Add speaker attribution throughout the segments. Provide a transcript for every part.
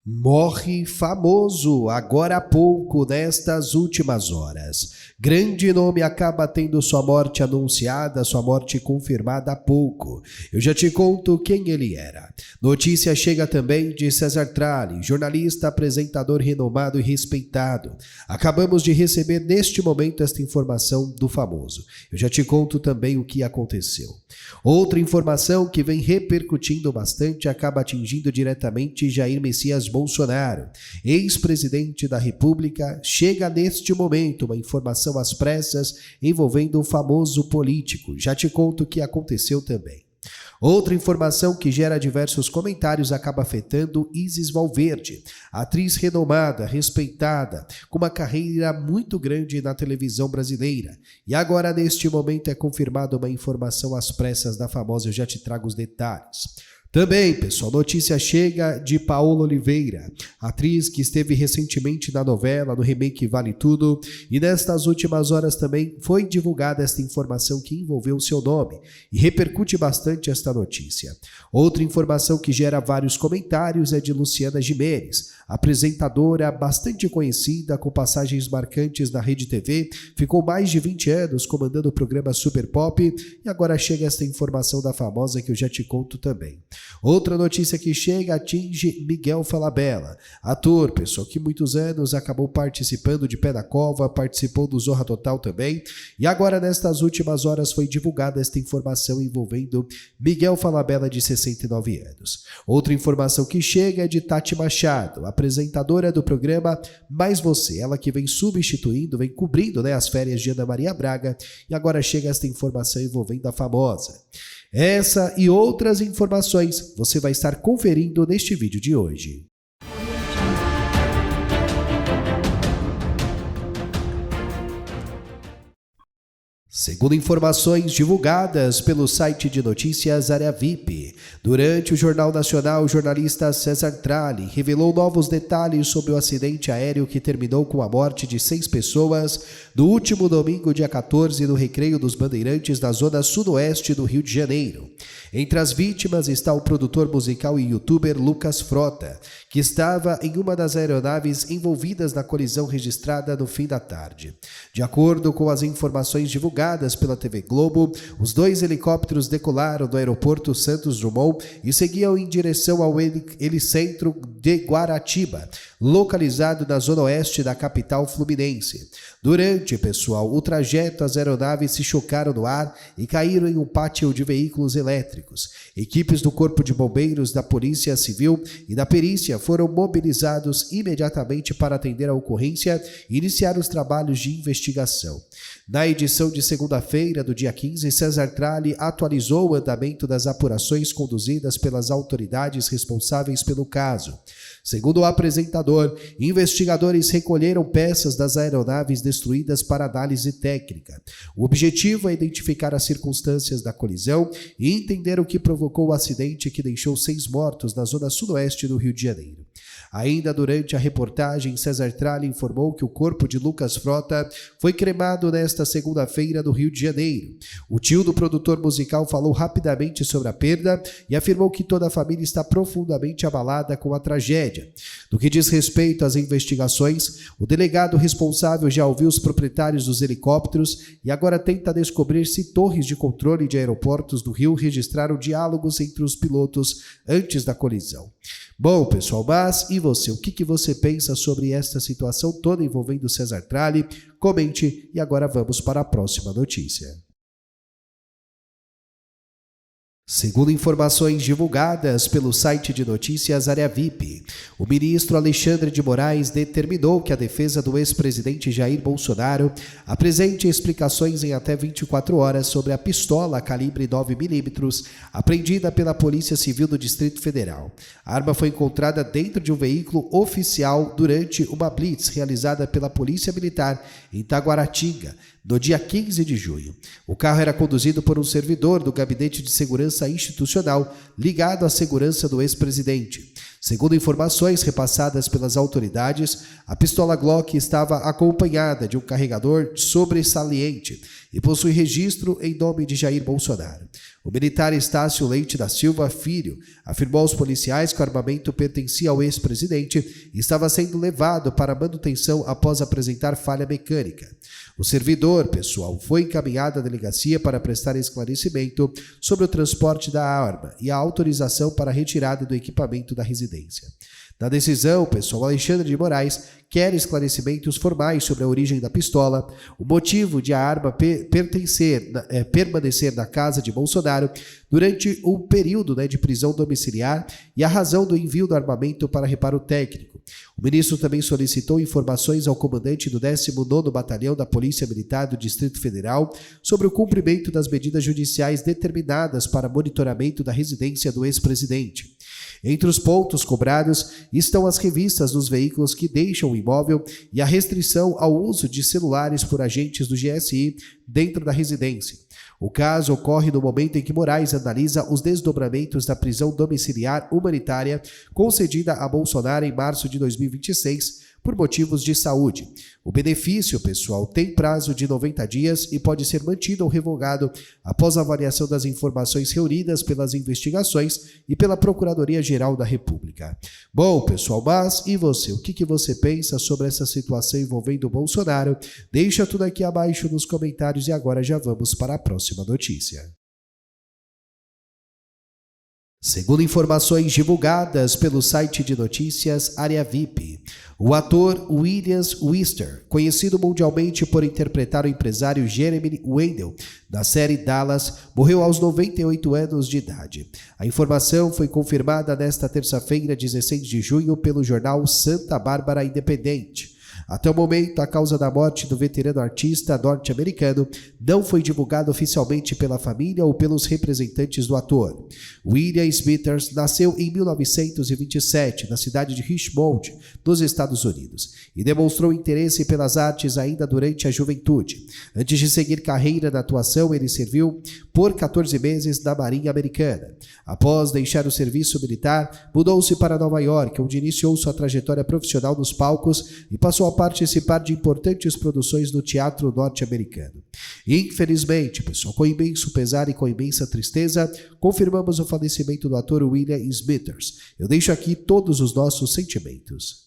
Speaker 1: Morre famoso agora há pouco, nestas últimas horas. Grande nome acaba tendo sua morte anunciada, sua morte confirmada há pouco. Eu já te conto quem ele era. Notícia chega também de César Tralli, jornalista, apresentador renomado e respeitado. Acabamos de receber neste momento esta informação do famoso. Eu já te conto também o que aconteceu. Outra informação que vem repercutindo bastante acaba atingindo diretamente Jair Messias Bolsonaro, ex-presidente da República. Chega neste momento uma informação às pressas envolvendo o famoso político. Já te conto o que aconteceu também. Outra informação que gera diversos comentários acaba afetando Isis Valverde, atriz renomada, respeitada, com uma carreira muito grande na televisão brasileira. E agora, neste momento, é confirmada uma informação às pressas da famosa. Eu já te trago os detalhes. Também, pessoal, notícia chega de Paola Oliveira, atriz que esteve recentemente na novela, no remake Vale Tudo, e nestas últimas horas também foi divulgada esta informação que envolveu o seu nome, e repercute bastante esta notícia. Outra informação que gera vários comentários é de Luciana Gimenez, apresentadora bastante conhecida, com passagens marcantes na Rede TV, ficou mais de 20 anos comandando o programa Super Pop, e agora chega esta informação da famosa que eu já te conto também. Outra notícia que chega atinge Miguel Falabella, ator, pessoal que muitos anos acabou participando de Pé na Cova, participou do Zorra Total também, e agora nestas últimas horas foi divulgada esta informação envolvendo Miguel Falabella, de 69 anos. Outra informação que chega é de Tati Machado, apresentadora do programa Mais Você, ela que vem substituindo, vem cobrindo, as férias de Ana Maria Braga, e agora chega esta informação envolvendo a famosa. Essa e outras informações você vai estar conferindo neste vídeo de hoje. Segundo informações divulgadas pelo site de notícias Área VIP, durante o Jornal Nacional, o jornalista César Tralli revelou novos detalhes sobre o acidente aéreo que terminou com a morte de 6 pessoas no último domingo, dia 14, no Recreio dos Bandeirantes, na zona sudoeste do Rio de Janeiro. Entre as vítimas está o produtor musical e youtuber Lucas Frota, que estava em uma das aeronaves envolvidas na colisão registrada no fim da tarde. De acordo com as informações divulgadas pela TV Globo, os 2 helicópteros decolaram do aeroporto Santos Dumont e seguiam em direção ao helicentro de Guaratiba, localizado na zona oeste da capital fluminense. Durante, pessoal, o trajeto, as aeronaves se chocaram no ar e caíram em um pátio de veículos elétricos. Equipes do Corpo de Bombeiros, da Polícia Civil e da Perícia foram mobilizados imediatamente para atender a ocorrência e iniciar os trabalhos de investigação. Na edição de segunda-feira, do dia 15, César Tralli atualizou o andamento das apurações conduzidas pelas autoridades responsáveis pelo caso. Segundo o apresentador, investigadores recolheram peças das aeronaves destruídas para análise técnica. O objetivo é identificar as circunstâncias da colisão e entender o que provocou o acidente que deixou 6 mortos na zona sudoeste do Rio de Janeiro. Ainda durante a reportagem, César Tralli informou que o corpo de Lucas Frota foi cremado nesta segunda-feira no Rio de Janeiro. O tio do produtor musical falou rapidamente sobre a perda e afirmou que toda a família está profundamente abalada com a tragédia. No que diz respeito às investigações, o delegado responsável já ouviu os proprietários dos helicópteros e agora tenta descobrir se torres de controle de aeroportos do Rio registraram diálogos entre os pilotos antes da colisão. Bom, pessoal, mas e você? O que você pensa sobre esta situação toda envolvendo César Tralli? Comente e agora vamos para a próxima notícia. Segundo informações divulgadas pelo site de notícias Área VIP, o ministro Alexandre de Moraes determinou que a defesa do ex-presidente Jair Bolsonaro apresente explicações em até 24 horas sobre a pistola calibre 9mm apreendida pela Polícia Civil do Distrito Federal. A arma foi encontrada dentro de um veículo oficial durante uma blitz realizada pela Polícia Militar em Taguaratinga, no dia 15 de junho. O carro era conduzido por um servidor do Gabinete de Segurança Institucional ligado à segurança do ex-presidente. Segundo informações repassadas pelas autoridades, a pistola Glock estava acompanhada de um carregador sobressalente e possui registro em nome de Jair Bolsonaro. O militar Estácio Leite da Silva Filho afirmou aos policiais que o armamento pertencia ao ex-presidente e estava sendo levado para manutenção após apresentar falha mecânica. O servidor, pessoal, foi encaminhado à delegacia para prestar esclarecimento sobre o transporte da arma e a autorização para a retirada do equipamento da residência. Na decisão, pessoal, Alexandre de Moraes quer esclarecimentos formais sobre a origem da pistola, o motivo de a arma permanecer na casa de Bolsonaro durante um período de prisão domiciliar e a razão do envio do armamento para reparo técnico. O ministro também solicitou informações ao comandante do 19º Batalhão da Polícia Militar do Distrito Federal sobre o cumprimento das medidas judiciais determinadas para monitoramento da residência do ex-presidente. Entre os pontos cobrados estão as revistas dos veículos que deixam o imóvel e a restrição ao uso de celulares por agentes do GSI dentro da residência. O caso ocorre no momento em que Moraes analisa os desdobramentos da prisão domiciliar humanitária concedida a Bolsonaro em março de 2026 por motivos de saúde. O benefício, pessoal, tem prazo de 90 dias e pode ser mantido ou revogado após a avaliação das informações reunidas pelas investigações e pela Procuradoria-Geral da República. Bom, pessoal, mas e você? O que você pensa sobre essa situação envolvendo o Bolsonaro? Deixa tudo aqui abaixo nos comentários e agora já vamos para a próxima notícia. Segundo informações divulgadas pelo site de notícias Área VIP, o ator William Wister, conhecido mundialmente por interpretar o empresário Jeremy Wendell na série Dallas, morreu aos 98 anos de idade. A informação foi confirmada nesta terça-feira, 16 de junho, pelo jornal Santa Bárbara Independente. Até o momento, a causa da morte do veterano artista norte-americano não foi divulgada oficialmente pela família ou pelos representantes do ator. William Smithers nasceu em 1927, na cidade de Richmond, nos Estados Unidos, e demonstrou interesse pelas artes ainda durante a juventude. Antes de seguir carreira na atuação, ele serviu por 14 meses na Marinha Americana. Após deixar o serviço militar, mudou-se para Nova York, onde iniciou sua trajetória profissional nos palcos e passou a participar de importantes produções no teatro norte-americano. Infelizmente, pessoal, com imenso pesar e com imensa tristeza, confirmamos o falecimento do ator William Smithers. Eu deixo aqui todos os nossos sentimentos.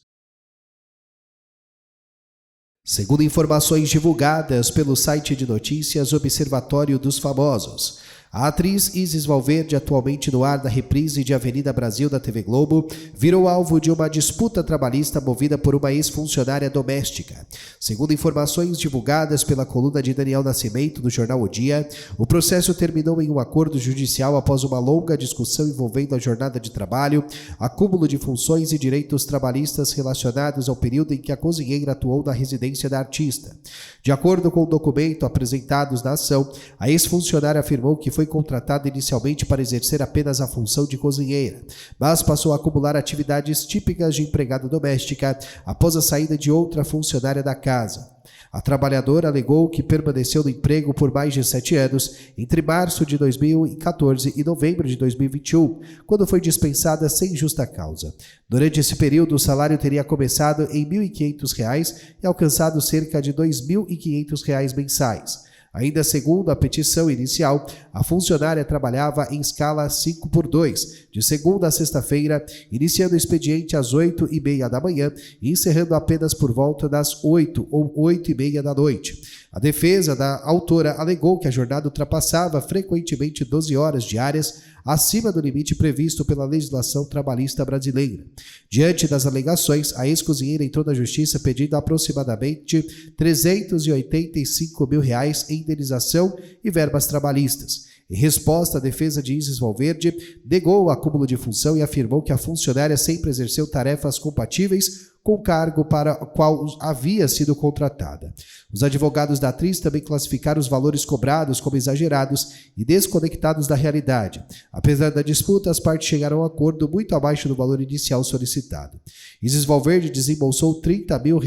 Speaker 1: Segundo informações divulgadas pelo site de notícias Observatório dos Famosos, a atriz Isis Valverde, atualmente no ar da reprise de Avenida Brasil da TV Globo, virou alvo de uma disputa trabalhista movida por uma ex-funcionária doméstica. Segundo informações divulgadas pela coluna de Daniel Nascimento do jornal O Dia, o processo terminou em um acordo judicial após uma longa discussão envolvendo a jornada de trabalho, acúmulo de funções e direitos trabalhistas relacionados ao período em que a cozinheira atuou na residência da artista. De acordo com o documento apresentados na ação, a ex-funcionária afirmou que foi contratada inicialmente para exercer apenas a função de cozinheira, mas passou a acumular atividades típicas de empregada doméstica após a saída de outra funcionária da casa. A trabalhadora alegou que permaneceu no emprego por mais de 7 anos, entre março de 2014 e novembro de 2021, quando foi dispensada sem justa causa. Durante esse período, o salário teria começado em R$ 1.500 e alcançado cerca de R$ 2.500 mensais. Ainda segundo a petição inicial, a funcionária trabalhava em escala 5x2, de segunda a sexta-feira, iniciando o expediente às 8h30 da manhã e encerrando apenas por volta das 8 ou 8h30 da noite. A defesa da autora alegou que a jornada ultrapassava frequentemente 12 horas diárias, acima do limite previsto pela legislação trabalhista brasileira. Diante das alegações, a ex-cozinheira entrou na justiça pedindo aproximadamente R$ 385 mil em indenização e verbas trabalhistas. Em resposta, a defesa de Isis Valverde negou o acúmulo de função e afirmou que a funcionária sempre exerceu tarefas compatíveis com o cargo para o qual havia sido contratada. Os advogados da atriz também classificaram os valores cobrados como exagerados e desconectados da realidade. Apesar da disputa, as partes chegaram a um acordo muito abaixo do valor inicial solicitado. Isis Valverde desembolsou R$ 30 mil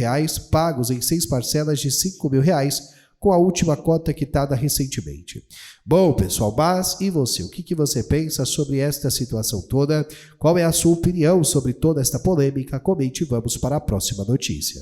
Speaker 1: pagos em 6 parcelas de R$ 5 mil, com a última cota quitada recentemente. Bom, pessoal, mas e você? O que você pensa sobre esta situação toda? Qual é a sua opinião sobre toda esta polêmica? Comente e vamos para a próxima notícia.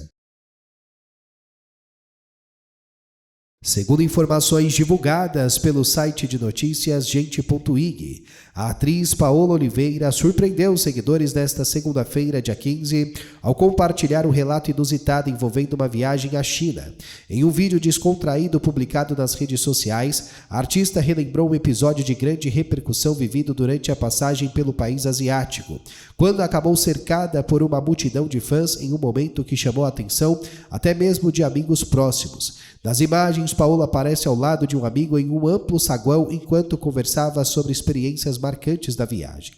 Speaker 1: Segundo informações divulgadas pelo site de notícias Gente.ig, a atriz Paola Oliveira surpreendeu os seguidores nesta segunda-feira, dia 15, ao compartilhar um relato inusitado envolvendo uma viagem à China. Em um vídeo descontraído publicado nas redes sociais, a artista relembrou um episódio de grande repercussão vivido durante a passagem pelo país asiático, quando acabou cercada por uma multidão de fãs em um momento que chamou a atenção até mesmo de amigos próximos. Nas imagens, Paola aparece ao lado de um amigo em um amplo saguão enquanto conversava sobre experiências marcantes da viagem.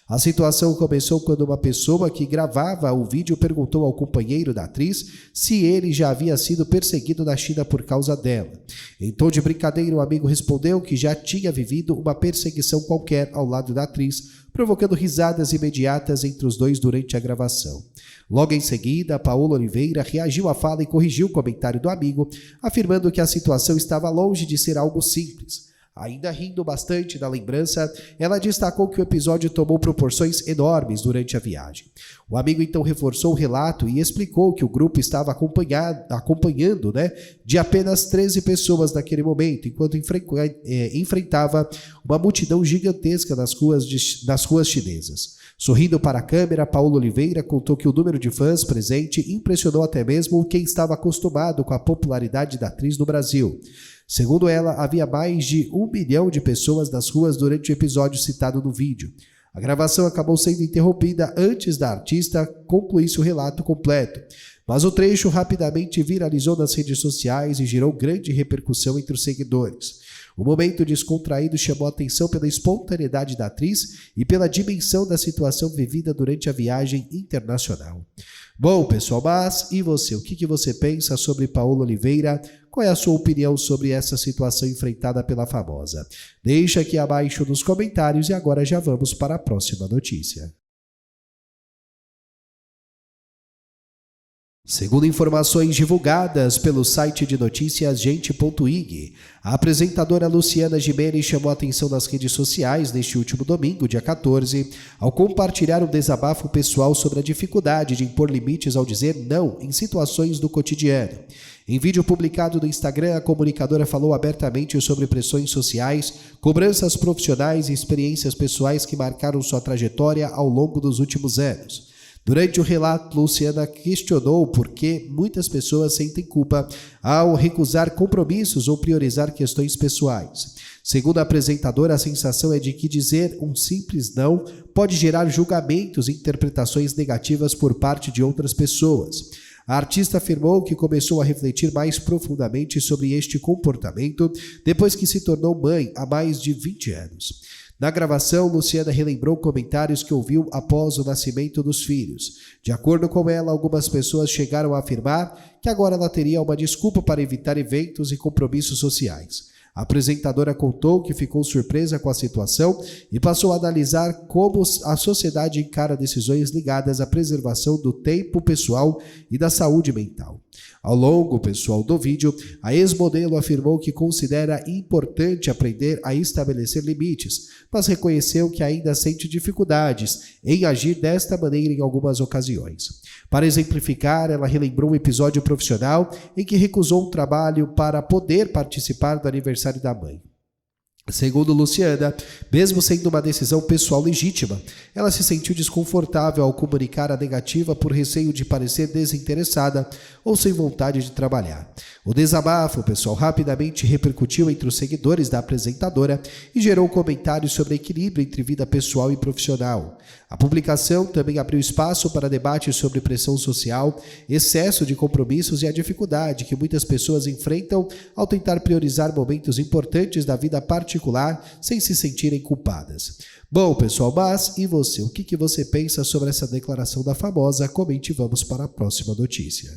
Speaker 1: A situação começou quando uma pessoa que gravava o vídeo perguntou ao companheiro da atriz se ele já havia sido perseguido na China por causa dela. Em tom de brincadeira, o amigo respondeu que já tinha vivido uma perseguição qualquer ao lado da atriz, provocando risadas imediatas entre os dois durante a gravação. Logo em seguida, Paola Oliveira reagiu à fala e corrigiu o comentário do amigo, afirmando que a situação estava longe de ser algo simples. Ainda rindo bastante da lembrança, ela destacou que o episódio tomou proporções enormes durante a viagem. O amigo então reforçou o relato e explicou que o grupo estava acompanhando de apenas 13 pessoas naquele momento, enquanto enfrentava uma multidão gigantesca nas ruas chinesas. Sorrindo para a câmera, Paola Oliveira contou que o número de fãs presente impressionou até mesmo quem estava acostumado com a popularidade da atriz no Brasil. Segundo ela, havia mais de 1 milhão de pessoas nas ruas durante o episódio citado no vídeo. A gravação acabou sendo interrompida antes da artista concluísse o relato completo, mas o trecho rapidamente viralizou nas redes sociais e gerou grande repercussão entre os seguidores. O momento descontraído chamou a atenção pela espontaneidade da atriz e pela dimensão da situação vivida durante a viagem internacional. Bom, pessoal, mas e você? O que você pensa sobre Paola Oliveira? Qual é a sua opinião sobre essa situação enfrentada pela famosa? Deixa aqui abaixo nos comentários e agora já vamos para a próxima notícia. Segundo informações divulgadas pelo site de notícias Gente.ig, a apresentadora Luciana Gimenez chamou a atenção nas redes sociais neste último domingo, dia 14, ao compartilhar um desabafo pessoal sobre a dificuldade de impor limites ao dizer não em situações do cotidiano. Em vídeo publicado no Instagram, a comunicadora falou abertamente sobre pressões sociais, cobranças profissionais e experiências pessoais que marcaram sua trajetória ao longo dos últimos anos. Durante o relato, Luciana questionou por que muitas pessoas sentem culpa ao recusar compromissos ou priorizar questões pessoais. Segundo a apresentadora, a sensação é de que dizer um simples não pode gerar julgamentos e interpretações negativas por parte de outras pessoas. A artista afirmou que começou a refletir mais profundamente sobre este comportamento depois que se tornou mãe há mais de 20 anos. Na gravação, Luciana relembrou comentários que ouviu após o nascimento dos filhos. De acordo com ela, algumas pessoas chegaram a afirmar que agora ela teria uma desculpa para evitar eventos e compromissos sociais. A apresentadora contou que ficou surpresa com a situação e passou a analisar como a sociedade encara decisões ligadas à preservação do tempo pessoal e da saúde mental. Ao longo, do vídeo, a ex-modelo afirmou que considera importante aprender a estabelecer limites, mas reconheceu que ainda sente dificuldades em agir desta maneira em algumas ocasiões. Para exemplificar, ela relembrou um episódio profissional em que recusou um trabalho para poder participar do aniversário da mãe. Segundo Luciana, mesmo sendo uma decisão pessoal legítima, ela se sentiu desconfortável ao comunicar a negativa por receio de parecer desinteressada ou sem vontade de trabalhar. O desabafo, rapidamente repercutiu entre os seguidores da apresentadora e gerou comentários sobre equilíbrio entre vida pessoal e profissional. A publicação também abriu espaço para debates sobre pressão social, excesso de compromissos e a dificuldade que muitas pessoas enfrentam ao tentar priorizar momentos importantes da vida particular sem se sentirem culpadas. Bom, pessoal, mas e você? O que você pensa sobre essa declaração da famosa? Comente e vamos para a próxima notícia.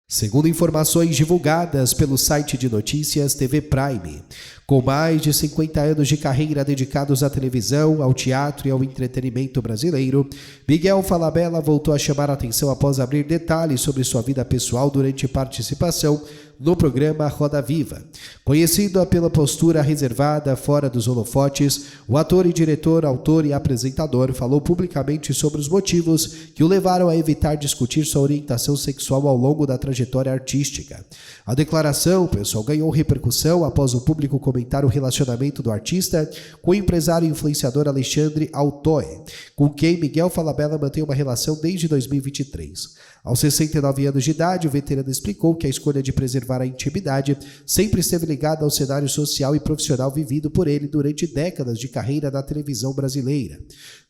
Speaker 1: Segundo informações divulgadas pelo site de notícias TV Prime, com mais de 50 anos de carreira dedicados à televisão, ao teatro e ao entretenimento brasileiro, Miguel Falabella voltou a chamar a atenção após abrir detalhes sobre sua vida pessoal durante participação no programa Roda Viva. Conhecido pela postura reservada fora dos holofotes, o ator e diretor, autor e apresentador falou publicamente sobre os motivos que o levaram a evitar discutir sua orientação sexual ao longo da trajetória artística. A declaração, pessoal, ganhou repercussão após o público comentar o relacionamento do artista com o empresário e influenciador Alexandre Altoe, com quem Miguel Falabella mantém uma relação desde 2023. Aos 69 anos de idade, o veterano explicou que a escolha de preservar a intimidade sempre esteve ligada ao cenário social e profissional vivido por ele durante décadas de carreira na televisão brasileira.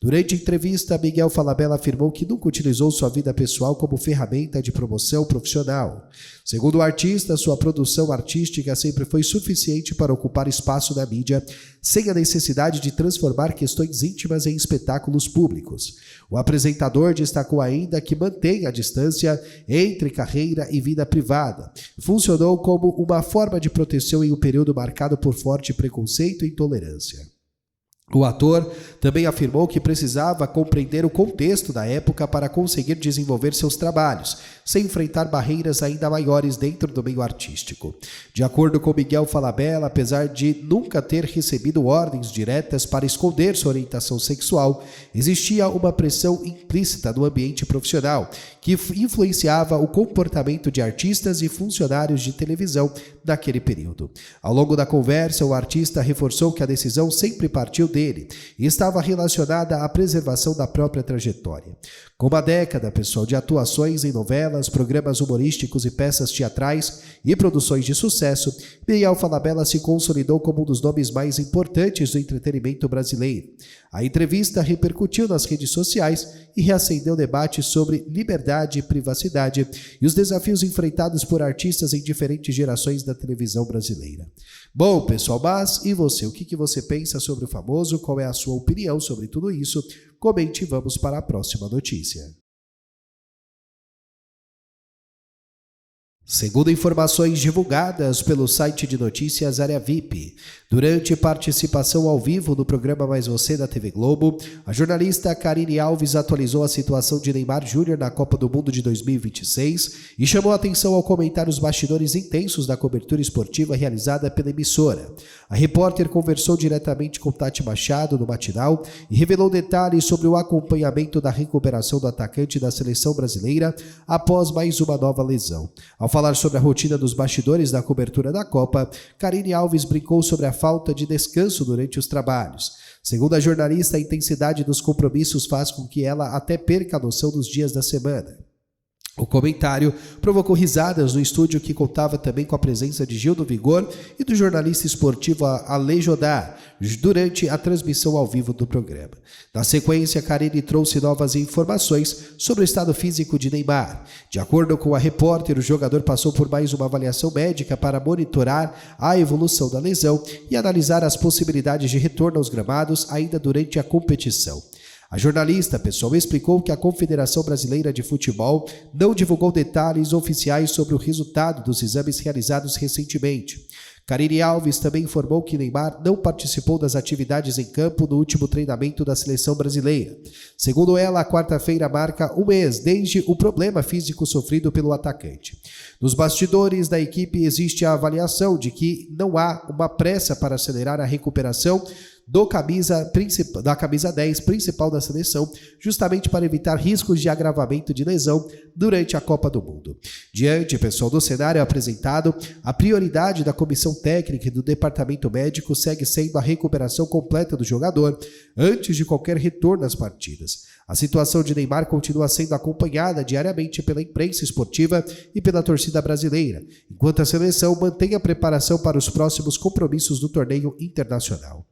Speaker 1: Durante a entrevista, Miguel Falabella afirmou que nunca utilizou sua vida pessoal como ferramenta de promoção profissional. Segundo o artista, sua produção artística sempre foi suficiente para ocupar espaço na mídia, sem a necessidade de transformar questões íntimas em espetáculos públicos. O apresentador destacou ainda que mantém a distância entre carreira e vida privada. Funcionou como uma forma de proteção em um período marcado por forte preconceito e intolerância. O ator também afirmou que precisava compreender o contexto da época para conseguir desenvolver seus trabalhos, sem enfrentar barreiras ainda maiores dentro do meio artístico. De acordo com Miguel Falabella, apesar de nunca ter recebido ordens diretas para esconder sua orientação sexual, existia uma pressão implícita no ambiente profissional que influenciava o comportamento de artistas e funcionários de televisão naquele período. Ao longo da conversa, o artista reforçou que a decisão sempre partiu dele e estava relacionada à preservação da própria trajetória. Com uma década, pessoal, de atuações em novelas, programas humorísticos e peças teatrais e produções de sucesso, Miguel Falabella se consolidou como um dos nomes mais importantes do entretenimento brasileiro. A entrevista repercutiu nas redes sociais e reacendeu debates sobre liberdade e privacidade e os desafios enfrentados por artistas em diferentes gerações da televisão brasileira. Bom, pessoal, mas e você? O que você pensa sobre o famoso? Qual é a sua opinião sobre tudo isso? Comente e vamos para a próxima notícia. Segundo informações divulgadas pelo site de notícias Área VIP, durante participação ao vivo no programa Mais Você da TV Globo, a jornalista Karine Alves atualizou a situação de Neymar Júnior na Copa do Mundo de 2026 e chamou a atenção ao comentar os bastidores intensos da cobertura esportiva realizada pela emissora. A repórter conversou diretamente com Tati Machado no matinal e revelou detalhes sobre o acompanhamento da recuperação do atacante da seleção brasileira após mais uma nova lesão. Ao falar sobre a rotina dos bastidores da cobertura da Copa, Karine Alves brincou sobre a falta de descanso durante os trabalhos. Segundo a jornalista, a intensidade dos compromissos faz com que ela até perca a noção dos dias da semana. O comentário provocou risadas no estúdio, que contava também com a presença de Gil do Vigor e do jornalista esportivo Ale Jodar durante a transmissão ao vivo do programa. Na sequência, Karine trouxe novas informações sobre o estado físico de Neymar. De acordo com a repórter, o jogador passou por mais uma avaliação médica para monitorar a evolução da lesão e analisar as possibilidades de retorno aos gramados ainda durante a competição. A jornalista, pessoal, explicou que a Confederação Brasileira de Futebol não divulgou detalhes oficiais sobre o resultado dos exames realizados recentemente. Karine Alves também informou que Neymar não participou das atividades em campo no último treinamento da seleção brasileira. Segundo ela, a quarta-feira marca um mês desde o problema físico sofrido pelo atacante. Nos bastidores da equipe existe a avaliação de que não há uma pressa para acelerar a recuperação da camisa 10 principal da seleção, justamente para evitar riscos de agravamento de lesão durante a Copa do Mundo. Diante, pessoal, do cenário apresentado, a prioridade da comissão técnica e do departamento médico segue sendo a recuperação completa do jogador antes de qualquer retorno às partidas. A situação de Neymar continua sendo acompanhada diariamente pela imprensa esportiva e pela torcida brasileira, enquanto a seleção mantém a preparação para os próximos compromissos do torneio internacional.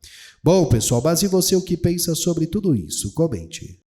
Speaker 1: Bom, pessoal, mas e você, o que pensa sobre tudo isso? Comente.